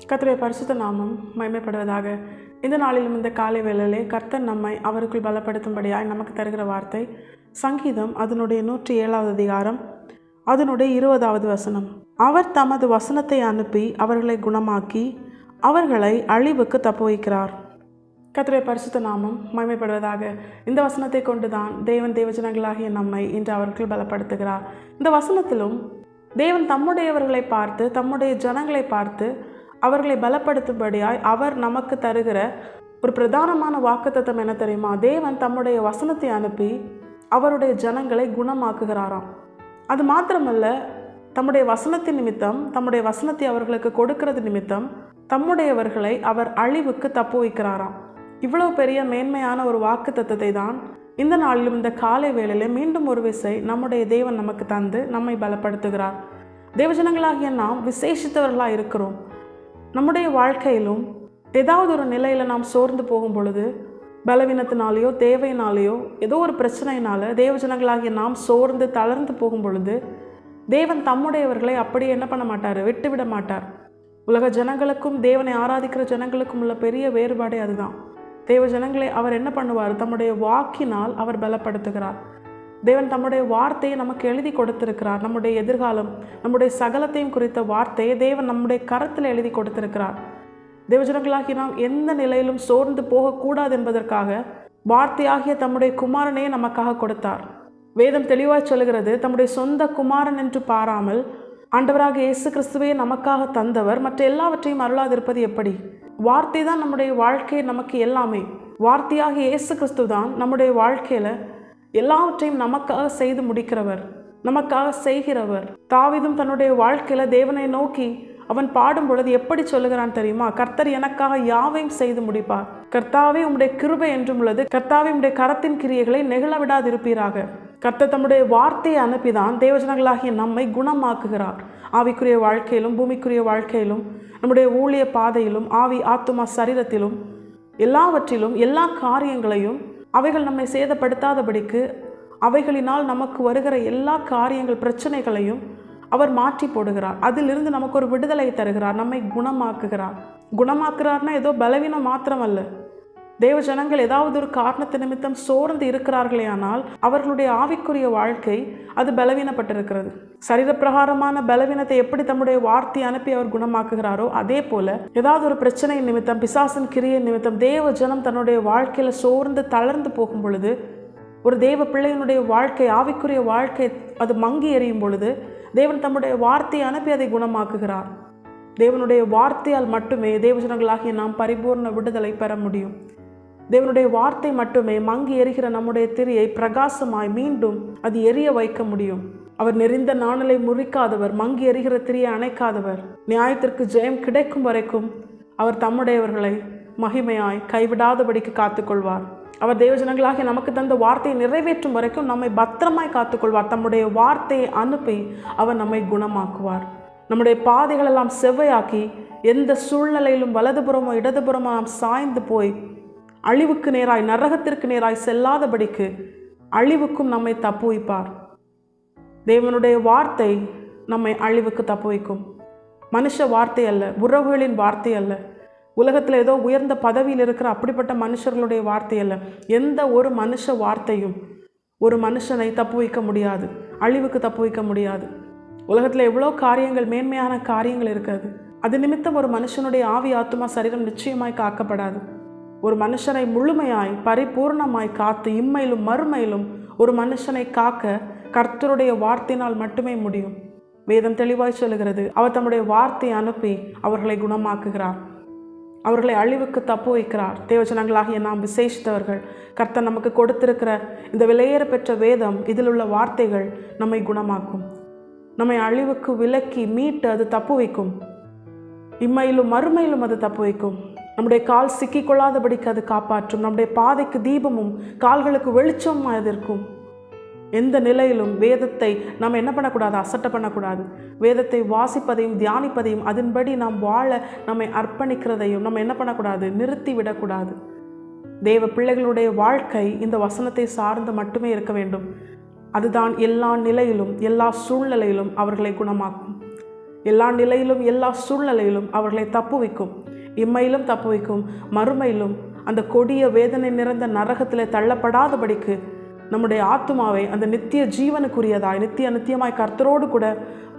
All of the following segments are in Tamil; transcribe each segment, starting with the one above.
கர்த்தருடைய பரிசுத்த நாமம் மகிமைப்படுவதாக. இந்த நாளிலும் இந்த காலை வேளையிலே கர்த்தர் நம்மை அவருக்குள் பலப்படுத்தும்படியாய் நமக்கு தருகிற வார்த்தை சங்கீதம் அதனுடைய 107வது அதிகாரம் அதனுடைய 20வது வசனம். அவர் தமது வசனத்தை அனுப்பி அவர்களை குணமாக்கி அவர்களை அழிவுக்கு தப்புவிக்கிறார். கர்த்தருடைய பரிசுத்த நாமம் மகிமைப்படுவதாக. இந்த வசனத்தை கொண்டுதான் தேவன் தேவஜனங்களாகிய நம்மை இன்று அவருக்குள் பலப்படுத்துகிறார். இந்த வசனத்திலும் தேவன் தம்முடையவர்களை பார்த்து தம்முடைய ஜனங்களை பார்த்து அவர்களை பலப்படுத்தும்படியாய் அவர் நமக்கு தருகிற ஒரு பிரதானமான வாக்குத்தத்தம் என்ன தெரியுமா? தேவன் தம்முடைய வசனத்தை அனுப்பி அவருடைய ஜனங்களை குணமாக்குகிறாராம். அது மாத்திரமல்ல, தம்முடைய வசனத்தின் நிமித்தம் தம்முடைய வசனத்தை அவர்களுக்கு கொடுக்கிறது நிமித்தம் தம்முடையவர்களை அவர் அழிவுக்கு தப்புவிக்கிறாராம். இவ்வளவு பெரிய மேன்மையான ஒரு வாக்குத்தத்தத்தை தான் இந்த நாளிலும் இந்த காலை வேளையில மீண்டும் ஒரு விசை நம்முடைய தேவன் நமக்கு தந்து நம்மை பலப்படுத்துகிறார். தேவஜனங்களாகிய நாம் விசேஷித்தவர்களாக இருக்கிறோம். நம்முடைய வாழ்க்கையிலும் ஏதாவது ஒரு நிலையில் நாம் சோர்ந்து போகும் பொழுது, பலவீனத்தினாலேயோ தேவையினாலேயோ ஏதோ ஒரு பிரச்சனையினால தேவஜனங்களாகிய நாம் சோர்ந்து தளர்ந்து போகும் பொழுது தேவன் தம்முடையவர்களை அப்படியே என்ன பண்ண மாட்டார், விட்டுவிட மாட்டார். உலக ஜனங்களுக்கும் தேவனை ஆராதிக்கிற ஜனங்களுக்கும் உள்ள பெரிய வேறுபாடே அதுதான். தேவ ஜனங்களை அவர் என்ன பண்ணுவார்? தம்முடைய வாக்கினால் அவர் பலப்படுத்துகிறார். தேவன் தம்முடைய வார்த்தையை நமக்கு எழுதி கொடுத்திருக்கிறார். நம்முடைய எதிர்காலம், நம்முடைய சகலத்தையும் குறித்த வார்த்தையை தேவன் நம்முடைய கரத்தில் எழுதி கொடுத்திருக்கிறார். தேவஜனங்களாகி நாம் எந்த நிலையிலும் சோர்ந்து போகக்கூடாது என்பதற்காக வார்த்தையாகிய தம்முடைய குமாரனையே நமக்காக கொடுத்தார். வேதம் தெளிவாய் சொல்கிறது, தம்முடைய சொந்த குமாரன் என்று பாராமல் ஆண்டவராக இயேசு கிறிஸ்துவே நமக்காக தந்தவர் மற்ற எல்லாவற்றையும் அருளாதிருப்பது எப்படி? வார்த்தை தான் நம்முடைய வாழ்க்கை, நமக்கு எல்லாமே. வார்த்தையாக இயேசு கிறிஸ்து தான் நம்முடைய வாழ்க்கையில் எல்லாவற்றையும் நமக்காக செய்து முடிக்கிறவர், நமக்காக செய்கிறவர். தாவீதும் தன்னுடைய வாழ்க்கையில் தேவனை நோக்கி அவன் பாடும் பொழுது எப்படி சொல்லுகிறான் தெரியுமா? கர்த்தர் எனக்காக யாவையும் செய்து முடிப்பார். கர்த்தாவே உம்முடைய கிருபை என்றும் உள்ளது. கர்த்தாவே உம்முடைய கரத்தின் கிரியைகளை நெகிழ விடாதிருப்பீராக. கர்த்தர் தம்முடைய வார்த்தையை அனுப்பிதான் தேவஜனங்களாகிய நம்மை குணமாக்குகிறார். ஆவிக்குரிய வாழ்க்கையிலும் பூமிக்குரிய வாழ்க்கையிலும் நம்முடைய ஊழிய பாதையிலும் ஆவி ஆத்துமா சரீரத்திலும் எல்லாவற்றிலும் எல்லா காரியங்களையும் அவைகள் நம்மை சேதப்படுத்தாதபடிக்கு அவைகளினால் நமக்கு வருகிற எல்லா காரியங்கள் பிரச்சனைகளையும் அவர் மாற்றி போடுகிறார். அதிலிருந்து நமக்கு ஒரு விடுதலை தருகிறார், நம்மை குணமாக்குகிறார். குணமாக்குறார்னா ஏதோ பலவீனம் மாத்திரமல்ல. தேவ ஜனங்கள் ஏதாவது ஒரு காரணத்து நிமித்தம் சோர்ந்து இருக்கிறார்களே ஆனால் அவர்களுடைய ஆவிக்குரிய வாழ்க்கை அது பலவீனப்பட்டிருக்கிறது. சரீரப்பிரகாரமான பலவீனத்தை எப்படி தம்முடைய வார்த்தை அனுப்பி அவர் குணமாக்குகிறாரோ அதே போல ஏதாவது ஒரு பிரச்சனை நிமித்தம், பிசாசின் கிரியை நிமித்தம் தேவ ஜனம் தன்னுடைய வாழ்க்கையில சோர்ந்து தளர்ந்து போகும் பொழுது, ஒரு தேவ பிள்ளையினுடைய வாழ்க்கை, ஆவிக்குரிய வாழ்க்கை அது மங்கி எறியும் பொழுது தேவன் தம்முடைய வார்த்தையை அனுப்பி அதை குணமாக்குகிறார். தேவனுடைய வார்த்தையால் மட்டுமே தேவஜனங்களாகிய நாம் பரிபூர்ண விடுதலை பெற முடியும். தேவனுடைய வார்த்தை மட்டுமே மங்கி எரிகிற நம்முடைய திரியை பிரகாசமாய் மீண்டும் அது எரிய வைக்க முடியும். அவர் நெறிந்த நாணலை முறிக்காதவர், மங்கி எரிகிற திரியை அணைக்காதவர். நியாயத்திற்கு ஜெயம் கிடைக்கும் வரைக்கும் அவர் தம்முடையவர்களை மகிமையாய் கைவிடாதபடிக்கு காத்துக்கொள்வார். அவர் தேவஜனங்களாகிய நமக்கு தந்த வார்த்தையை நிறைவேற்றும் வரைக்கும் நம்மை பத்திரமாய் காத்துக்கொள்வார். தம்முடைய வார்த்தையை அனுப்பி அவர் நம்மை குணமாக்குவார். நம்முடைய பாதைகளெல்லாம் செவ்வையாக்கி எந்த சூழ்நிலையிலும் வலதுபுறமோ இடதுபுறமோ நாம் சாய்ந்து போய் அழிவுக்கு நேராய், நரகத்திற்கு நேராய் செல்லாதபடிக்கு அழிவுக்கும் நம்மை தப்புவிப்பார். தேவனுடைய வார்த்தை நம்மை அழிவுக்கு தப்புவிக்கும். மனுஷ வார்த்தை அல்ல, உறவுகளின் வார்த்தை அல்ல, உலகத்தில் ஏதோ உயர்ந்த பதவியில் இருக்கிற அப்படிப்பட்ட மனுஷர்களுடைய வார்த்தை அல்ல. எந்த ஒரு மனுஷ வார்த்தையும் ஒரு மனுஷனை தப்புவிக்க முடியாது, அழிவுக்கு தப்புவிக்க முடியாது. உலகத்தில் எவ்வளோ காரியங்கள், மேன்மையான காரியங்கள் இருக்கிறது. அது நிமித்தம் ஒரு மனுஷனுடைய ஆவி ஆத்துமா சரீரம் நிச்சயமாய் காக்கப்படாது. ஒரு மனுஷனை முழுமையாய் பரிபூர்ணமாய் காத்து இம்மையிலும் மறுமையிலும் ஒரு மனுஷனை காக்க கர்த்தருடைய வார்த்தையினால் மட்டுமே முடியும். வேதம் தெளிவாய் சொல்லுகிறது, அவர் தம்முடைய வார்த்தையை அனுப்பி அவர்களை குணமாக்குகிறார், அவர்களை அழிவுக்கு தப்பு வைக்கிறார். தேவஜனங்களாகிய நாம் விசேஷித்தவர்கள். கர்த்தர் நமக்கு கொடுத்திருக்கிற இந்த விலையேற பெற்ற வேதம், இதில் உள்ள வார்த்தைகள் நம்மை குணமாக்கும், நம்மை அழிவுக்கு விலக்கி மீட்டு அது தப்பு வைக்கும். இம்மையிலும் மறுமையிலும் அது தப்பு வைக்கும். நம்முடைய கால் சிக்கிக்கொள்ளாதபடிக்கு அது காப்பாற்றும். நம்முடைய பாதைக்கு தீபமும் கால்களுக்கு வெளிச்சமும் அது இருக்கும். எந்த நிலையிலும் வேதத்தை நாம் என்ன பண்ணக்கூடாது, அசட்டை பண்ணக்கூடாது. வேதத்தை வாசிப்பதையும் தியானிப்பதையும் அதன்படி நாம் வாழ நம்மை அர்ப்பணிக்கிறதையும் நம்ம என்ன பண்ணக்கூடாது, நிறுத்தி விடக்கூடாது. தேவ பிள்ளைகளுடைய வாழ்க்கை இந்த வசனத்தை சார்ந்து மட்டுமே இருக்க வேண்டும். அதுதான் எல்லா நிலையிலும் எல்லா சூழ்நிலையிலும் அவர்களை குணமாக்கும். எல்லா நிலையிலும் எல்லா சூழ்நிலையிலும் அவர்களை தப்புவிக்கும். இம்மையிலும் தப்புவிக்கும், மறுமையிலும் அந்த கொடிய வேதனை நிறைந்த நரகத்தில் தள்ளப்படாதபடிக்கு நம்முடைய ஆத்துமாவை அந்த நித்திய ஜீவனுக்குரியதாய் நித்தியமாய் கர்த்தரோடு கூட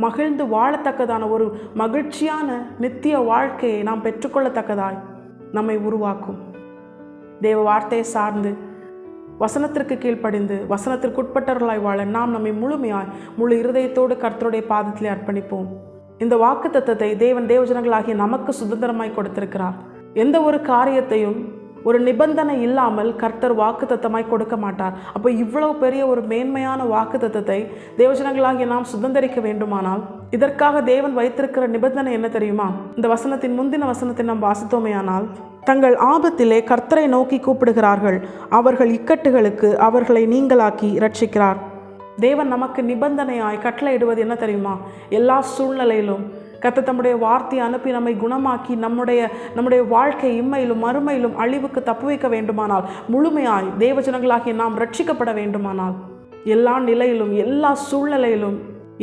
மகிழ்ந்து வாழத்தக்கதான ஒரு மகிழ்ச்சியான நித்திய வாழ்க்கையை நாம் பெற்றுக்கொள்ளத்தக்கதாய் நம்மை உருவாக்கும். தேவ வார்த்தையை சார்ந்து வசனத்திற்கு கீழ்ப்படிந்து வசனத்திற்குட்பட்டவர்களாய் வாழ நாம் நம்மை முழுமையாய் முழு இருதயத்தோடு கர்த்தருடைய பாதத்திலே அர்ப்பணிப்போம். இந்த வாக்கு தத்தத்தை தேவன் தேவஜனங்களாகிய நமக்கு சுதந்திரமாய் கொடுத்திருக்கிறார். எந்த ஒரு காரியத்தையும் ஒரு நிபந்தனை இல்லாமல் கர்த்தர் வாக்கு தத்தமாய் கொடுக்க மாட்டார். அப்போ இவ்வளவு பெரிய ஒரு மேன்மையான வாக்கு தத்தத்தை தேவஜனங்களாகிய நாம் சுதந்திரிக்க வேண்டுமானால் இதற்காக தேவன் வைத்திருக்கிற நிபந்தனை என்ன தெரியுமா? இந்த வசனத்தின் முந்தின வசனத்தை நாம் வாசித்தோமேயானால், தங்கள் ஆபத்திலே கர்த்தரை நோக்கி கூப்பிடுகிறார்கள், அவர்கள் இக்கட்டுகளுக்கு அவர்களை நீங்களாக்கி இரட்சிக்கிறார். தேவன் நமக்கு நிபந்தனையாய் கட்டளையிடுவது என்ன தெரியுமா? எல்லா சூழ்நிலையிலும் கர்த்தர் தம்முடைய வார்த்தையை அனுப்பி நம்மை குணமாக்கி நம்முடைய வாழ்க்கை இம்மையிலும் மறுமையிலும் அழிவுக்கு தப்புவிக்க வேண்டுமானால், முழுமையாய் தேவஜனங்களாகிய நாம் ரட்சிக்கப்பட வேண்டுமானால், எல்லா நிலையிலும் எல்லா சூழ்நிலையிலும்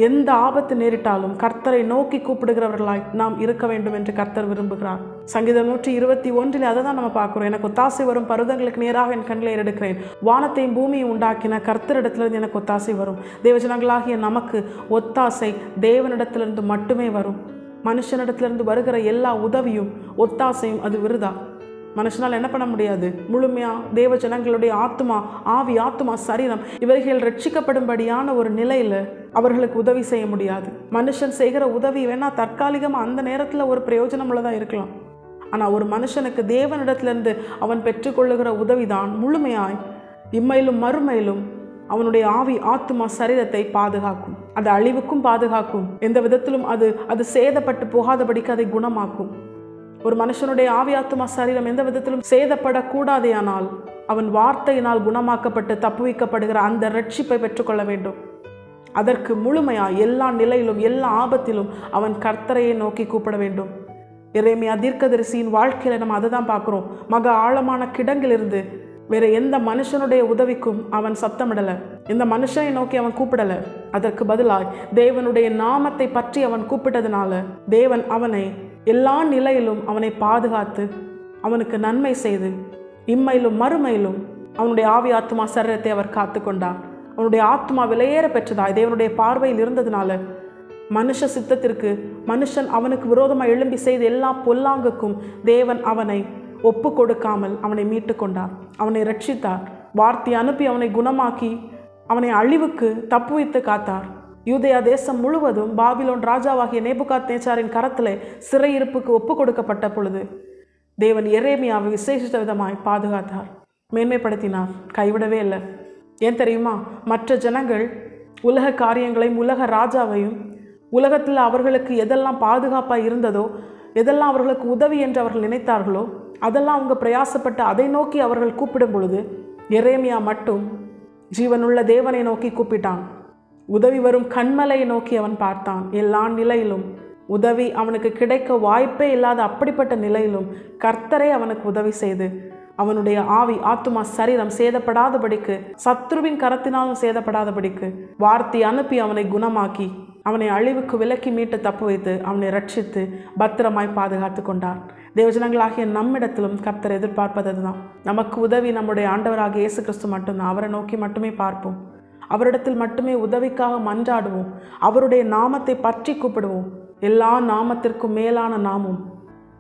எந்த ஆபத்து நேரிட்டாலும் கர்த்தரை நோக்கி கூப்பிடுகிறவர்களாய் நாம் இருக்க வேண்டும் என்று கர்த்தர் விரும்புகிறார். சங்கீதம் 121 அதை தான் நம்ம பார்க்குறோம். எனக்கு ஒத்தாசை வரும் பருவங்களுக்கு நேராக என் கண்களை எடுக்கிறேன், வானத்தையும் பூமியை உண்டாக்கின கர்த்தரிடத்திலிருந்து எனக்கு ஒத்தாசை வரும். தேவஜனங்களாகிய நமக்கு ஒத்தாசை தேவனிடத்திலிருந்து மட்டுமே வரும். மனுஷனிடத்திலிருந்து வருகிற எல்லா உதவியும் ஒத்தாசையும் அது விருதா. மனுஷனால் என்ன பண்ண முடியாது. முழுமையாக தேவ ஜனங்களுடைய ஆத்மா சரீரம் இவர்கள் ரட்சிக்கப்படும்படியான ஒரு நிலையில் அவர்களுக்கு உதவி செய்ய முடியாது. மனுஷன் செய்கிற உதவி வேணா தற்காலிகமாக அந்த நேரத்தில் ஒரு பிரயோஜனம் உள்ளதாக இருக்கலாம். ஆனால் ஒரு மனுஷனுக்கு தேவனிடத்திலிருந்து அவன் பெற்றுக்கொள்ளுகிற உதவிதான் முழுமையாய் இம்மையிலும் மறுமையிலும் அவனுடைய ஆத்மா சரீரத்தை பாதுகாக்கும். அது அழிவுக்கும் பாதுகாக்கும். எந்த விதத்திலும் அது சேதப்பட்டு போகாதபடிக்கு அதை குணமாக்கும். ஒரு மனுஷனுடைய ஆத்மா சரீரம் எந்த விதத்திலும் சேதப்படக்கூடாதேயானால் அவன் வார்த்தையினால் குணமாக்கப்பட்டு தப்புவிக்கப்படுகிற அந்த இரட்சிப்பை பெற்றுக்கொள்ள வேண்டும். அதற்கு முழுமையாக எல்லா நிலையிலும் எல்லா ஆபத்திலும் அவன் கர்த்தரையை நோக்கி கூப்பிட வேண்டும். எரேமியா தீர்க்கதரிசியின் வாழ்க்கையில் நம்ம அதை தான் பார்க்குறோம். மகா ஆழமான கிடங்கிலிருந்து வேற எந்த மனுஷனுடைய உதவிக்கும் அவன் சத்தமிடலை, எந்த மனுஷனை நோக்கி அவன் கூப்பிடலை. அதற்கு பதிலாய் தேவனுடைய நாமத்தை பற்றி அவன் கூப்பிட்டதுனால தேவன் அவனை எல்லா நிலையிலும் அவனை பாதுகாத்து அவனுக்கு நன்மை செய்து இம்மையிலும் மறுமையிலும் அவனுடைய ஆத்மா சரீரத்தை அவர் காத்து கொண்டார். அவனுடைய ஆத்மா விலையேற பெற்றதாய் தேவனுடைய பார்வையில் இருந்ததுனால மனுஷ சித்தத்திற்கு மனுஷன் அவனுக்கு விரோதமாக எழும்பி செய்த எல்லா பொல்லாங்குக்கும் தேவன் அவனை ஒப்பு கொடுக்காமல் அவனை மீட்டு கொண்டார், அவனை ரட்சித்தார். வார்த்தை அனுப்பி அவனை குணமாக்கி அவனை அழிவுக்கு தப்புவித்து காத்தார். யூதேயா தேசம் முழுவதும் பாபிலோன் ராஜாவாகிய நேபுகாத்நேச்சாரின் கரத்திலே சிறையிருப்புக்கு ஒப்பு கொடுக்கப்பட்ட பொழுது தேவன் எரேமியாவை விசேஷித்த விதமாய் பாதுகாத்தார், மேன்மைப்படுத்தினார், கைவிடவே இல்லை. ஏன் தெரியுமா? மற்ற ஜனங்கள் உலக காரியங்களையும் உலக ராஜாவையும் உலகத்தில் அவர்களுக்கு எதெல்லாம் பாதுகாப்பாக இருந்ததோ, எதெல்லாம் அவர்களுக்கு உதவி என்று அவர்கள் நினைத்தார்களோ அதெல்லாம் அவங்க பிரயாசப்பட்டு அதை நோக்கி அவர்கள் கூப்பிடும் பொழுது எரேமியா மட்டும் ஜீவனுள்ள தேவனை நோக்கி கூப்பிட்டான். உதவி வரும் கண்மலையை நோக்கி அவன் பார்த்தான். எல்லா நிலையிலும் உதவி அவனுக்கு கிடைக்க வாய்ப்பே இல்லாத அப்படிப்பட்ட நிலையிலும் கர்த்தரே அவனுக்கு உதவி செய்து அவனுடைய ஆத்மா சரீரம் சேதப்படாதபடிக்கு, சத்ருவின் கரத்தினாலும் சேதப்படாதபடிக்கு வார்த்தை அனுப்பி அவனை குணமாக்கி அவனை அழிவுக்கு விலக்கி மீட்டு தப்பு வைத்து அவனை ரட்சித்து பத்திரமாய் பாதுகாத்து கொண்டார். தேவஜனங்களாகிய நம்மிடத்திலும் கர்த்தர் எதிர்பார்ப்பது அதுதான். நமக்கு உதவி நம்முடைய ஆண்டவராகிய இயேசு கிறிஸ்து மட்டும்தான். அவரை நோக்கி மட்டுமே பார்ப்போம், அவரிடத்தில் மட்டுமே உதவிக்காக மன்றாடுவோம், அவருடைய நாமத்தை பற்றி கூப்பிடுவோம். எல்லா நாமத்திற்கும் மேலான நாமம்,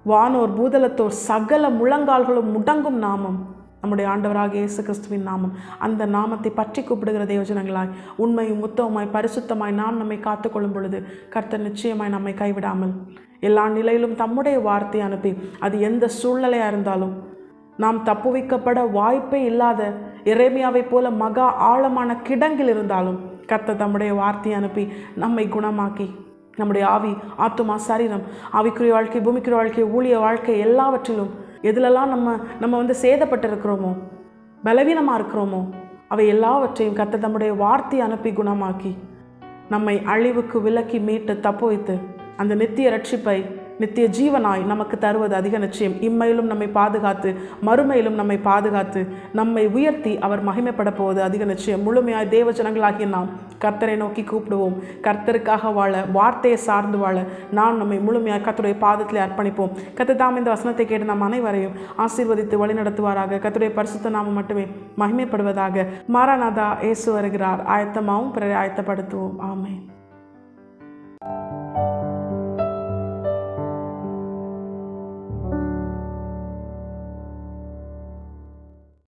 வானோர் பூதலத்தோர் சகல முழங்கால்களும் முடங்கும் நாமம் நம்முடைய ஆண்டவராகிய இயேசு கிறிஸ்துவின் நாமம். அந்த நாமத்தை பற்றி கூப்பிடுகிற தேவஜனங்களாய் உண்மையும் உத்தமமாய் பரிசுத்தமாய் நாம் நம்மை காத்துக்கொள்ளும் பொழுது கர்த்தர் நிச்சயமாய் நம்மை கைவிடாமல் எல்லா நிலையிலும் தம்முடைய வார்த்தை அனுப்பி அது எந்த சூழ்நிலையாக இருந்தாலும் நாம் தப்புவிக்கப்பட வாய்ப்பே இல்லாத எரேமியாவை போல மகா ஆழமான கிடங்கில் இருந்தாலும் கர்த்தர் தம்முடைய வார்த்தை அனுப்பி நம்மை குணமாக்கி நம்முடைய ஆத்துமா சரீரம், ஆவிக்குரிய வாழ்க்கை, பூமிக்குரிய வாழ்க்கை, ஊழிய வாழ்க்கை எல்லாவற்றிலும் எதிலெல்லாம் நம்ம சேதப்பட்டு இருக்கிறோமோ, பலவீனமாக இருக்கிறோமோ, அவை எல்லாவற்றையும் கர்த்தர் தம்முடைய வார்த்தை அனுப்பி குணமாக்கி நம்மை அழிவுக்கு விலக்கி மீட்டு தப்பு வைத்து அந்த நித்திய ரட்சிப்பை நித்திய ஜீவனாய் நமக்கு தருவது அதிக நிச்சயம். இம்மையிலும் நம்மை பாதுகாத்து மறுமையிலும் நம்மை பாதுகாத்து நம்மை உயர்த்தி அவர் மகிமைப்பட போவது அதிக நிச்சயம். முழுமையாய் தேவ ஜனங்களாகிய நாம் கர்த்தரை நோக்கி கூப்பிடுவோம். கர்த்தருக்காக வாழ, வார்த்தையை சார்ந்து வாழ நாம் நம்மை முழுமையாக கர்த்தருடைய பாதத்தில் அர்ப்பணிப்போம். கர்த்தர் தாம் இந்த வசனத்தை கேட்டு நாம் அனைவரையும் ஆசீர்வதித்து வழி நடத்துவாராக. கர்த்தருடைய பரிசுத்த நாமம் மட்டுமே மகிமைப்படுவதாக. மாராநாதா, இயேசு வருகிறார். ஆயத்தமாகவும் பிறரை ஆயத்தப்படுத்துவோம். ஆமென்.